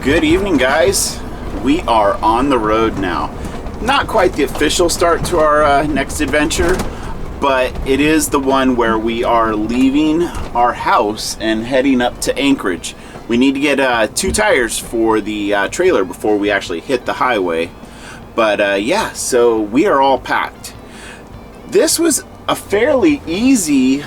Good evening, guys. We are on the road now. Not quite the official start to our next adventure, but it is the one where we are leaving our house and heading up to Anchorage. We need to get 2 tires for the trailer before we actually hit the highway. But yeah, so we are all packed. This was a fairly easy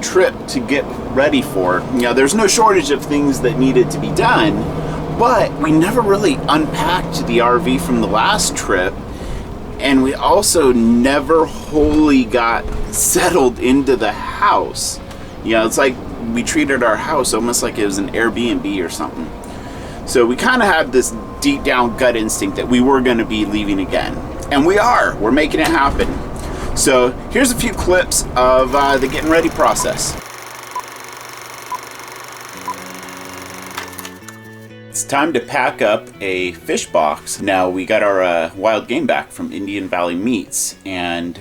trip to get ready for. You know, there's no shortage of things that needed to be done, but we never really unpacked the RV from the last trip, and we also never wholly got settled into the house. You know, it's like we treated our house almost like it was an Airbnb or something. So we kind of had this deep down gut instinct that we were going to be leaving again, and we are. We're making it happen. So here's a few clips of the getting ready process. It's time to pack up a fish box. Now we got our wild game back from Indian Valley Meats, and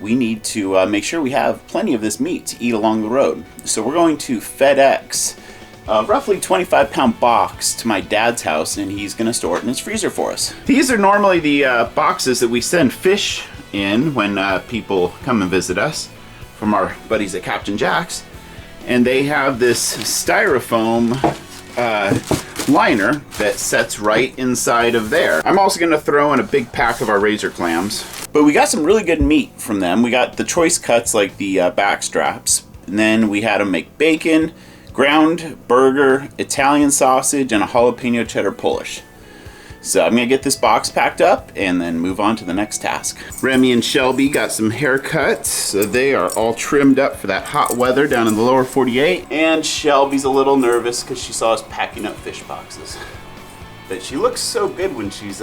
we need to make sure we have plenty of this meat to eat along the road. So we're going to FedEx a roughly 25-pound box to my dad's house, and he's going to store it in his freezer for us. These are normally the boxes that we send fish in when people come and visit us from our buddies at Captain Jack's, and they have this styrofoam liner that sets right inside of there. I'm also going to throw in a big pack of our razor clams, but we got some really good meat from them. We got the choice cuts like the back straps, and then we had them make bacon, ground burger, Italian sausage, and a jalapeno cheddar Polish. So I'm gonna get this box packed up and then move on to the next task. Remy and Shelby got some haircuts, so they are all trimmed up for that hot weather down in the lower 48. And Shelby's a little nervous because she saw us packing up fish boxes. But she looks so good when she's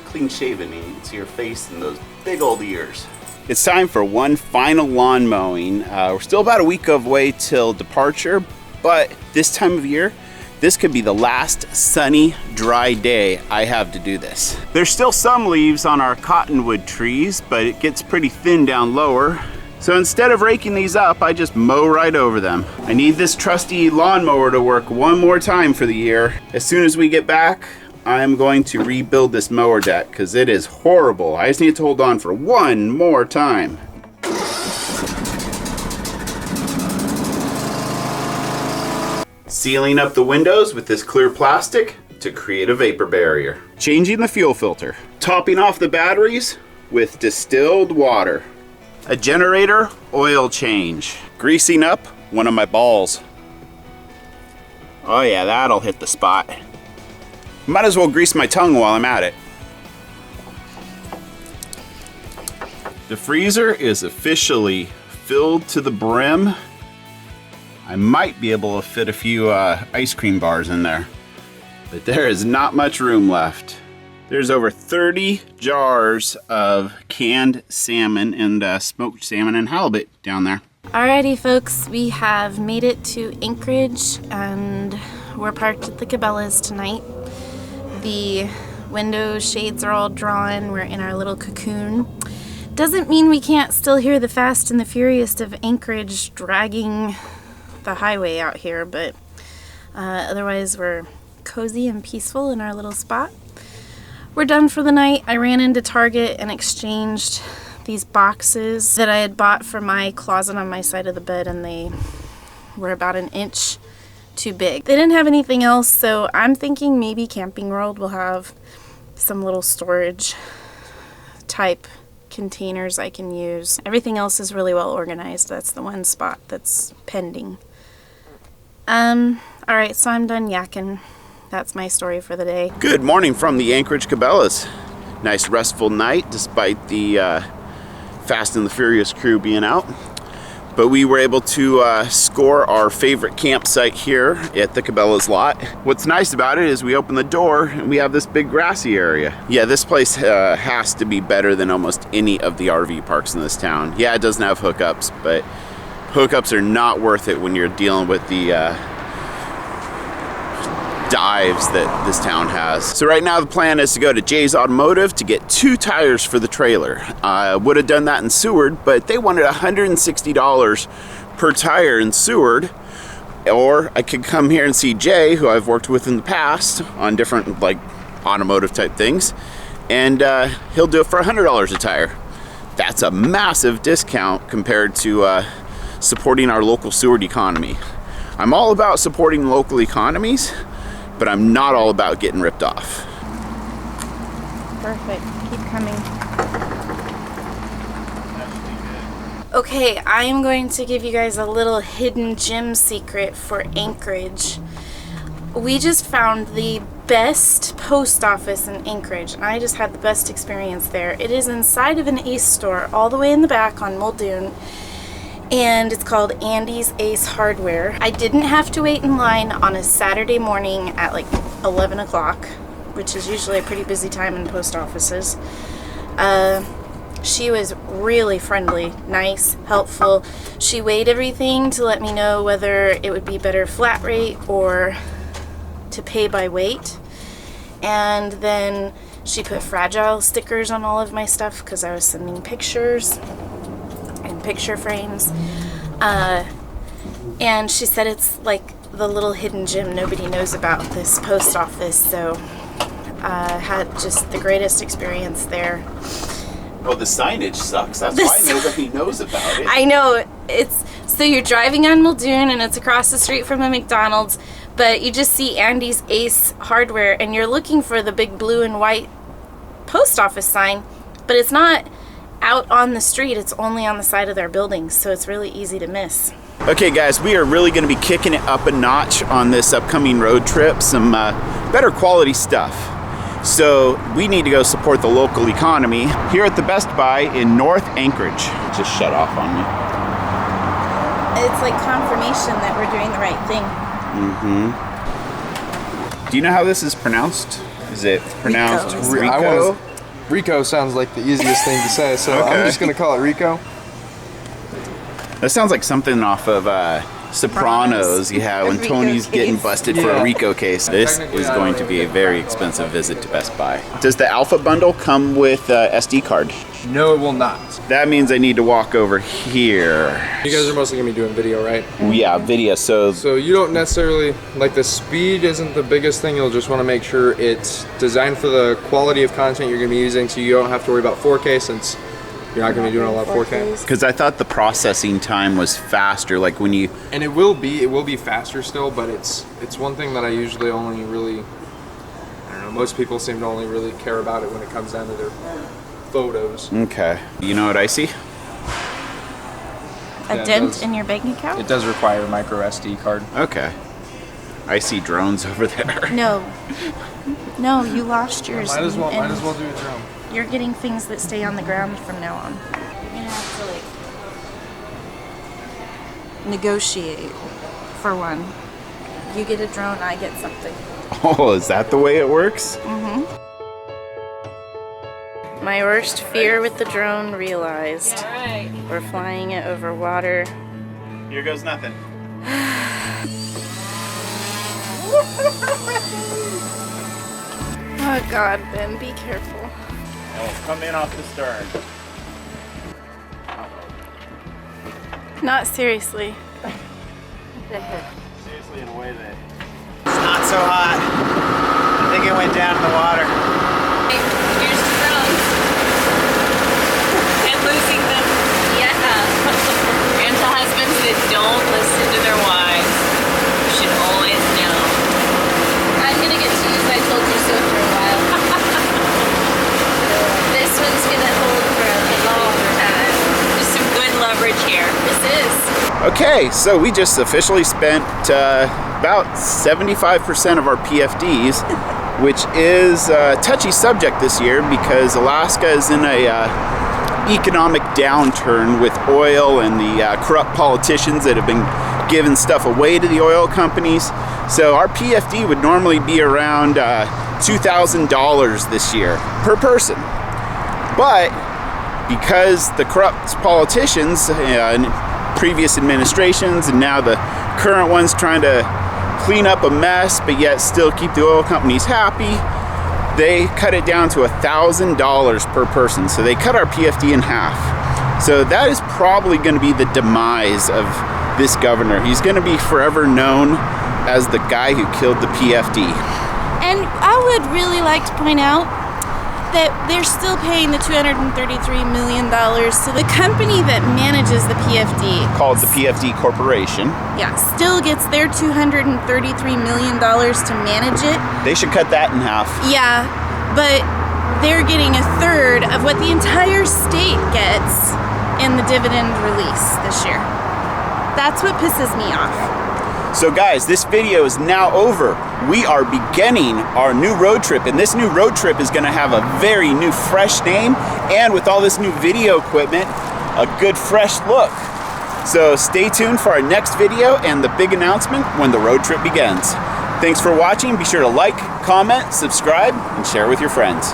clean shaven, and you can see her face and those big old ears. It's time for one final lawn mowing. We're still about a week away till departure, but this time of year, this could be the last sunny, dry day I have to do this. There's still some leaves on our cottonwood trees, but it gets pretty thin down lower. So instead of raking these up, I just mow right over them. I need this trusty lawnmower to work one more time for the year. As soon as we get back, I'm going to rebuild this mower deck because it is horrible. I just need to hold on for one more time. Sealing up the windows with this clear plastic to create a vapor barrier. Changing the fuel filter. Topping off the batteries with distilled water. A generator oil change. Greasing up one of my balls. Oh yeah, that'll hit the spot. Might as well grease my tongue while I'm at it. The freezer is officially filled to the brim. I might be able to fit a few ice cream bars in there, but there is not much room left. There's over 30 jars of canned salmon and smoked salmon and halibut down there. Alrighty folks, we have made it to Anchorage and we're parked at the Cabela's tonight. The window shades are all drawn, we're in our little cocoon. Doesn't mean we can't still hear the Fast and the Furious of Anchorage dragging the highway out here, but otherwise we're cozy and peaceful in our little spot. We're done for the night. I ran into Target and exchanged these boxes that I had bought for my closet on my side of the bed, and they were about an inch too big. They didn't have anything else, so I'm thinking maybe Camping World will have some little storage type containers I can use. Everything else is really well organized. That's the one spot that's pending. Alright, so I'm done yakking. That's my story for the day. Good morning from the Anchorage Cabela's. Nice restful night despite the Fast and the Furious crew being out. But we were able to score our favorite campsite here at the Cabela's lot. What's nice about it is we open the door and we have this big grassy area. Yeah, this place has to be better than almost any of the RV parks in this town. Yeah, it doesn't have hookups, but hookups are not worth it when you're dealing with the dives that this town has. So right now the plan is to go to Jay's Automotive to get 2 tires for the trailer. I would have done that in Seward, but they wanted $160 per tire in Seward, Or I could come here and see Jay, who I've worked with in the past on different like automotive type things, and he'll do it for $100 a tire. That's a massive discount compared to supporting our local Seward economy. I'm all about supporting local economies, but I'm not all about getting ripped off. Perfect. Keep coming. Okay, I'm going to give you guys a little hidden gem secret for Anchorage. We just found the best post office in Anchorage, and I just had the best experience there. It is inside of an Ace store, all the way in the back on Muldoon, and it's called Andy's Ace Hardware. I didn't have to wait in line on a Saturday morning at like 11 o'clock, which is usually a pretty busy time in post offices. She was really friendly, nice, helpful. She weighed everything to let me know whether it would be better flat rate or to pay by weight. And then she put fragile stickers on all of my stuff because I was sending pictures and picture frames. And she said it's like the little hidden gem nobody knows about, this post office. So I had just the greatest experience there. Well, the signage sucks. That's why nobody knows about it. I know. So you're driving on Muldoon and it's across the street from a McDonald's, but you just see Andy's Ace Hardware and you're looking for the big blue and white post office sign, but it's not out on the street. It's only on the side of their building, so it's really easy to miss. Okay, guys, we are really going to be kicking it up a notch on this upcoming road trip. Some better quality stuff. So we need to go support the local economy here at the Best Buy in North Anchorage. It just shut off on me. It's like confirmation that we're doing the right thing. Do you know how this is pronounced? Is it pronounced Rico? Rico sounds like the easiest thing to say, so Okay. I'm just going to call it Rico. That sounds like something off of Sopranos. Yeah, when Rico Tony's case. getting busted for a Yeah. Rico case. This is going to be a very expensive visit to Best Buy. Does the Alpha Bundle come with SD card? No, it will not. That means I need to walk over here. You guys are mostly going to be doing video, right? Yeah, video. So So you don't necessarily, like the speed isn't the biggest thing. You'll just want to make sure it's designed for the quality of content you're going to be using, so you don't have to worry about 4K since you're not going to be doing a lot of 4K. because I thought the processing time was faster, like when you. And it will be faster still, but it's one thing that I usually only really, I don't know, most people seem to only really care about it when it comes down to their photos. Okay. You know what I see? A Yeah, it dent does. in your bank account? It does require a micro SD card. Okay. I see drones over there. No. No, you lost yours. Might as well and do it drone. You're getting things that stay on the ground from now on. You're gonna have to like negotiate for one. You get a drone, I get something. Oh, is that the way it works? My worst fear with the drone realized. We're flying it over water. Here goes nothing. Oh God, Ben, be careful. Oh, come in off the stern. Not seriously. Seriously, in a way that. It's not so hot. I think it went down in the water. Here's the drones. And losing them. Yeah. And to husbands that don't listen to their wives. You should always know. I'm gonna get teased, I told you so for a while. This one's gonna hold for a long time. Just some good leverage here. This is. Okay, so we just officially spent about 75% of our PFDs, which is a touchy subject this year because Alaska is in a economic downturn with oil and the corrupt politicians that have been giving stuff away to the oil companies. So our PFD would normally be around $2,000 this year per person. But because the corrupt politicians and previous administrations and now the current ones trying to clean up a mess but yet still keep the oil companies happy, they cut it down to $1,000 per person. So they cut our PFD in half. So that is probably going to be the demise of this governor. He's going to be forever known as the guy who killed the PFD. And I would really like to point out that they're still paying the $233 million to the company that manages the PFD. Called the PFD Corporation. Yeah, still gets their $233 million to manage it. They should cut that in half. Yeah, but they're getting a third of what the entire state gets in the dividend release this year. That's what pisses me off. So guys, this video is now over. We are beginning our new road trip, and this new road trip is gonna have a very new, fresh name, and with all this new video equipment, a good, fresh look. So stay tuned for our next video and the big announcement when the road trip begins. Thanks for watching. Be sure to like, comment, subscribe, and share with your friends.